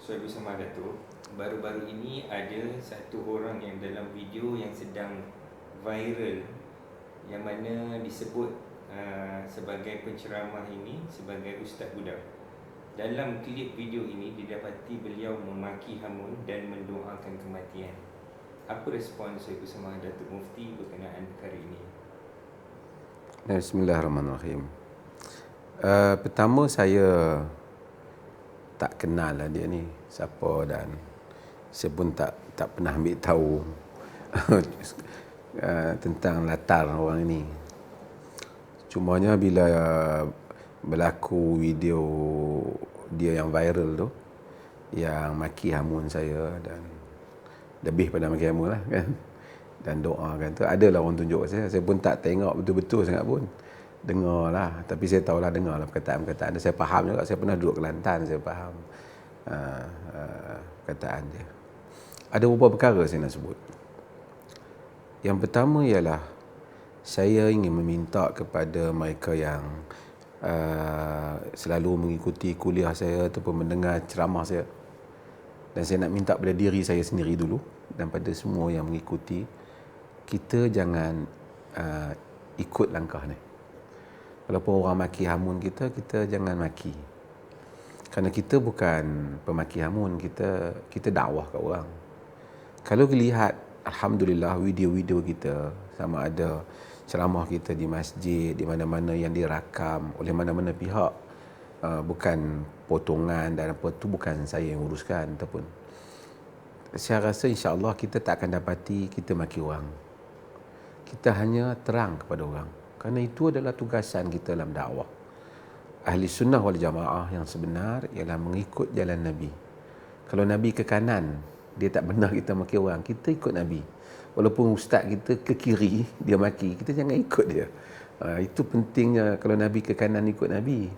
Soal bersama Datuk, baru-baru ini ada satu orang yang dalam video yang sedang viral, yang mana disebut sebagai penceramah ini sebagai Ustaz Budak. Dalam klip video ini didapati beliau memaki hamun dan mendoakan kematian. Apa respon saya bersama Datuk Mufti berkenaan perkara ini? Bismillahirrahmanirrahim. Pertama saya tak kenal lah dia ni siapa, dan saya pun tak pernah ambil tahu tentang latar orang ini. Cumanya bila berlaku video dia yang viral tu, yang maki hamun saya, dan lebih pada maki hamun lah kan, dan doakan tu, adalah orang tunjuk saya pun tak tengok betul-betul sangat pun, dengar lah, tapi saya tahulah, dengar lah perkataan-perkataan dia. Saya faham juga, saya pernah duduk Kelantan, saya faham perkataan dia. Ada beberapa perkara saya nak sebut. Yang pertama ialah saya ingin meminta kepada mereka yang selalu mengikuti kuliah saya ataupun mendengar ceramah saya, dan saya nak minta pada diri saya sendiri dulu dan pada semua yang mengikuti, kita jangan ikut langkah ni. Walaupun orang maki hamun kita jangan maki. Kerana kita bukan pemaki hamun, kita dakwah kat orang. Kalau lihat, alhamdulillah, video-video kita, sama ada ceramah kita di masjid, di mana-mana yang dirakam oleh mana-mana pihak, bukan potongan dan apa tu, bukan saya yang uruskan ataupun. Saya rasa insya-Allah kita tak akan dapati kita maki orang. Kita hanya terang kepada orang. Kerana itu adalah tugasan kita dalam dakwah. Ahli sunnah wal jamaah yang sebenar ialah mengikut jalan Nabi. Kalau Nabi ke kanan, dia tak benar kita maki orang, kita ikut Nabi. Walaupun ustaz kita ke kiri, dia maki, kita jangan ikut dia. Itu pentingnya. Kalau Nabi ke kanan, ikut Nabi.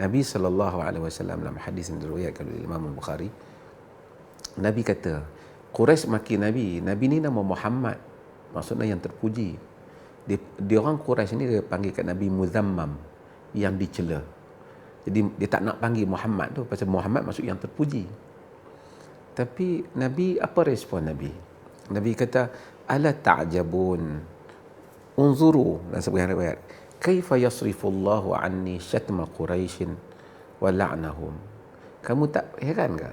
Nabi SAW dalam hadis yang diriwayatkan oleh Imam Bukhari, Nabi kata, Quraisy maki Nabi. Nabi ni nama Muhammad, maksudnya yang terpuji. Dia orang Quraisy ni dia panggil kat Nabi Muzammam, yang dicela. Jadi dia tak nak panggil Muhammad tu, pasal Muhammad maksud yang terpuji. Tapi Nabi, apa respon Nabi? Nabi kata, ala ta'jabun unzuru, dan sebagian riwayat, kaifa yasrifullahu anni syatma Quraisyin wa la'nahum. Kamu tak heran ke?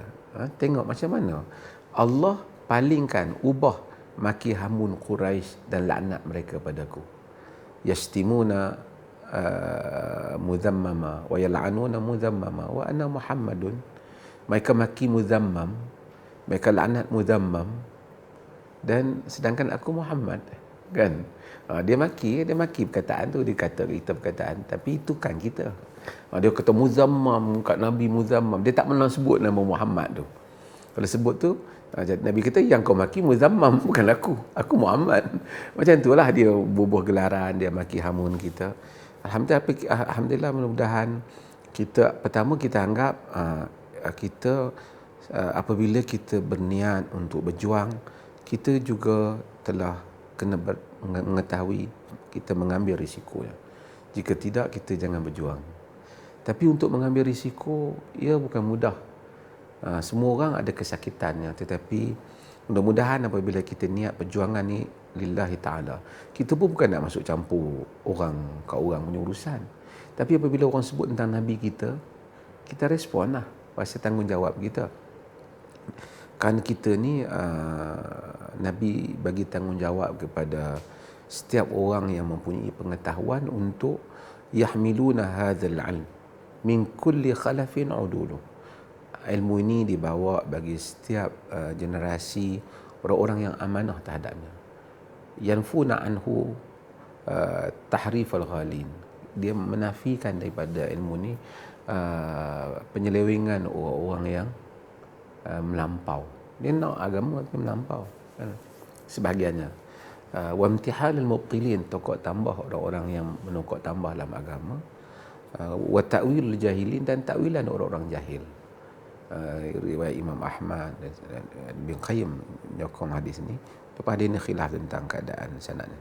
Tengok macam mana Allah palingkan, ubah maki hamun Quraisy dan laknat mereka padaku. Yastimuna muzammama wa yal'anuna muzammama wa ana Muhammadun. Mereka maki muzammam, mereka laknat muzammam, dan sedangkan aku Muhammad, kan? Dia maki perkataan tu, dia kata kita perkataan, tapi itu kan kita. Dia kata muzammam kat Nabi Muzammam, dia tak pernah sebut nama Muhammad tu. Kalau sebut tu, Nabi kata, yang kau maki Muzammam, bukan aku Muhammad. Macam itulah dia bubuh gelaran, dia maki hamun kita. Alhamdulillah, mudah-mudahan kita, pertama kita anggap kita apabila kita berniat untuk berjuang, kita juga telah kena mengetahui kita mengambil risiko. Jika tidak, kita jangan berjuang. Tapi untuk mengambil risiko, ia bukan mudah. Semua orang ada kesakitannya, tetapi mudah-mudahan apabila kita niat perjuangan ni lillahi ta'ala, kita pun bukan nak masuk campur orang ke orang punya urusan. Tapi apabila orang sebut tentang Nabi kita respon lah, rasa tanggungjawab kita. Kerana kita ni, Nabi bagi tanggungjawab kepada setiap orang yang mempunyai pengetahuan untuk yahmiluna hadzal ilm min kulli khalafin udulu. Ilmu ini dibawa bagi setiap generasi orang-orang yang amanah terhadapnya. Yanfuna anhu tahrif al-ghalin. Dia menafikan daripada ilmu ni penyelewengan orang-orang yang melampau. Dia nak agama tapi melampau, sebahagiannya. Wa imtihal al-mubtilin, tokok tambah orang-orang yang menokok tambah dalam agama. Wa ta'wil al-jahilin, dan takwilan orang-orang jahil. Riwayat Imam Ahmad dan Ibn Qayyim menyokong hadis ni. Lepas dia ni khilaf tentang keadaan sanad ni.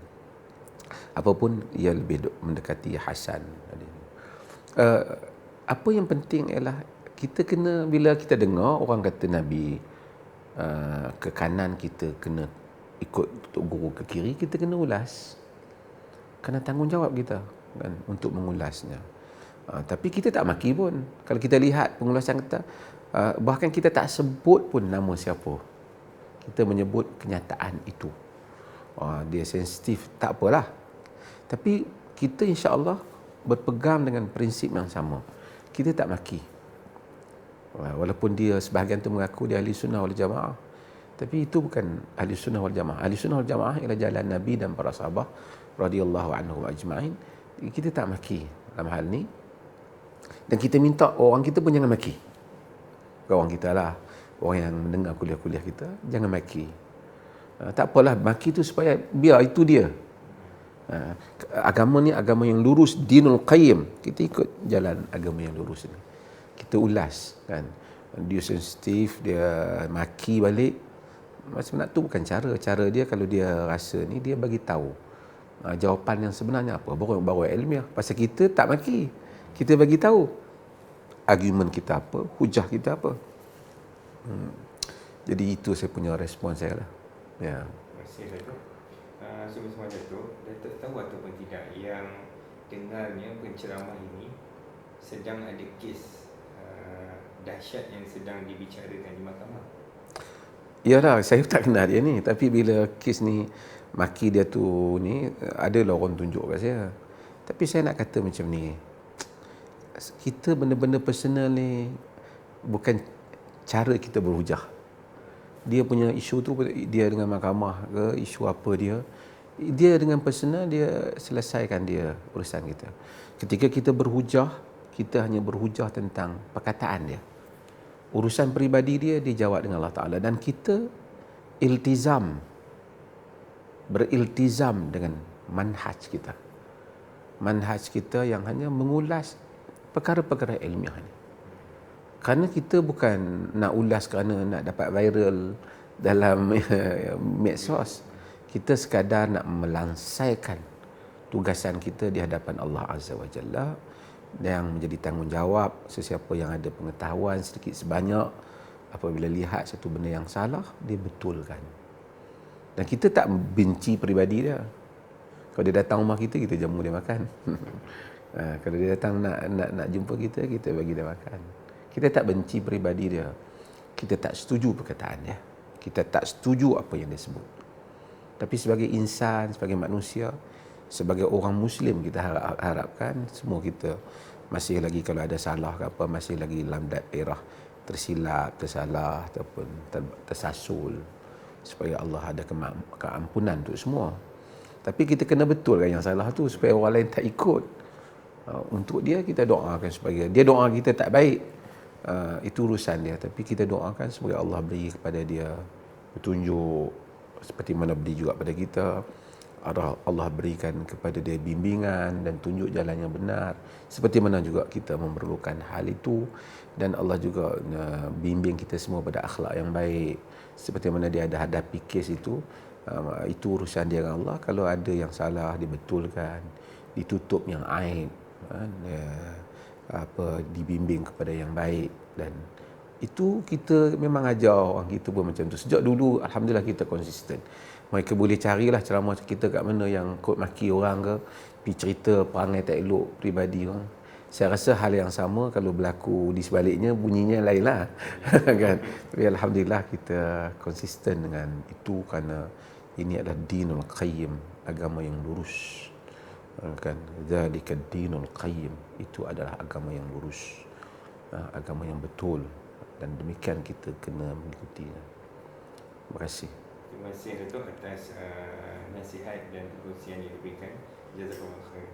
Apapun, ia lebih mendekati hasan hadis ni. Apa yang penting ialah kita kena, bila kita dengar orang kata Nabi ke kanan, kita kena ikut Tok Guru ke kiri, kita kena ulas. Kena tanggungjawab kita kan untuk mengulasnya. Tapi kita tak maki pun. Kalau kita lihat pengulasan kita, bahkan kita tak sebut pun nama siapa. Kita menyebut kenyataan itu. Dia sensitif, tak apalah. Tapi kita insya-Allah berpegang dengan prinsip yang sama. Kita tak maki. Walaupun dia sebahagian tu mengaku dia ahli sunnah wal jamaah, tapi itu bukan ahli sunnah wal jamaah. Ahli sunnah wal jamaah ialah jalan Nabi dan para sahabat radhiyallahu anhum ajma'in. Kita tak maki dalam hal ni. Dan kita minta orang kita pun jangan maki. Kawan kita lah, orang yang mendengar kuliah-kuliah kita, jangan maki. Tak apalah, maki tu supaya biar itu dia. Agama ni agama yang lurus, dinul qayyim. Kita ikut jalan agama yang lurus ni. Kita ulas kan. Dia sensitif, dia maki balik. Sebenarnya tu bukan cara dia. Kalau dia rasa ni, dia bagi tahu jawapan yang sebenarnya apa, baru ilmiah. Pasal kita tak maki, kita bagi tahu argument kita apa, hujah kita apa. Jadi itu saya punya respon saya lah. Ya. Terima kasih Datuk. Sama-sama Datuk. Datuk tahu ataupun tidak yang dengarnya penceramah ini sedang ada kes dahsyat yang sedang dibicarakan di mahkamah? Yalah, saya tak kenal dia ni. Tapi bila kes ni, maki dia tu ni, adalah orang tunjuk kat saya. Tapi saya nak kata macam ni, kita benda-benda personal ni bukan cara kita berhujah. Dia punya isu tu, dia dengan mahkamah ke, isu apa dia dengan personal, dia selesaikan dia urusan kita. Ketika kita berhujah, kita hanya berhujah tentang perkataan dia. Urusan peribadi dia dijawab dengan Allah Ta'ala. Dan kita beriltizam dengan manhaj kita. Manhaj kita yang hanya mengulas perkara-perkara ilmiah ni. Kerana kita bukan nak ulas kerana nak dapat viral dalam medsos. Kita sekadar nak melansaikan tugasan kita di hadapan Allah Azza wa Jalla, yang menjadi tanggungjawab sesiapa yang ada pengetahuan sedikit sebanyak, apabila lihat satu benda yang salah, dia betulkan. Dan kita tak benci peribadi dia. Kalau dia datang rumah kita, kita jamu dia makan. Kalau dia datang nak jumpa kita, kita bagi dia makan. Kita tak benci peribadi dia. Kita tak setuju perkataan dia. Kita tak setuju apa yang dia sebut. Tapi sebagai insan, sebagai manusia, sebagai orang Muslim, kita harapkan semua kita masih lagi, kalau ada salah ke apa, masih lagi dalam daerah tersilap, tersalah ataupun tersasul, supaya Allah ada keampunan untuk semua. Tapi kita kena betulkan yang salah tu supaya orang lain tak ikut. Untuk dia kita doakan supaya dia doa kita tak baik, itu urusan dia. Tapi kita doakan supaya Allah beri kepada dia petunjuk, seperti mana beri juga pada kita. Allah berikan kepada dia bimbingan dan tunjuk jalan yang benar, seperti mana juga kita memerlukan hal itu. Dan Allah juga bimbing kita semua pada akhlak yang baik, seperti mana dia ada hadapi kes itu. Itu urusan dia dengan Allah. Kalau ada yang salah, dibetulkan, ditutup yang aib, dibimbing kepada yang baik. Dan itu kita memang ajar orang kita pun macam tu. Sejak dulu alhamdulillah kita konsisten. Mereka boleh carilah ceramah kita kat mana yang kot maki orang ke, pergi cerita perangai tak elok peribadi orang. Saya rasa hal yang sama kalau berlaku di sebaliknya, bunyinya lain lah. Kan? Tapi alhamdulillah kita konsisten dengan itu, kerana ini adalah dinul qayyim, agama yang lurus. Kan? Zalika dinul qayyim, itu adalah agama yang lurus, agama yang betul, dan demikian kita kena mengikutinya. Terima kasih. Terima kasih Datuk atas nasihat dan perkongsian yang diberikan. Jazakallahu khair.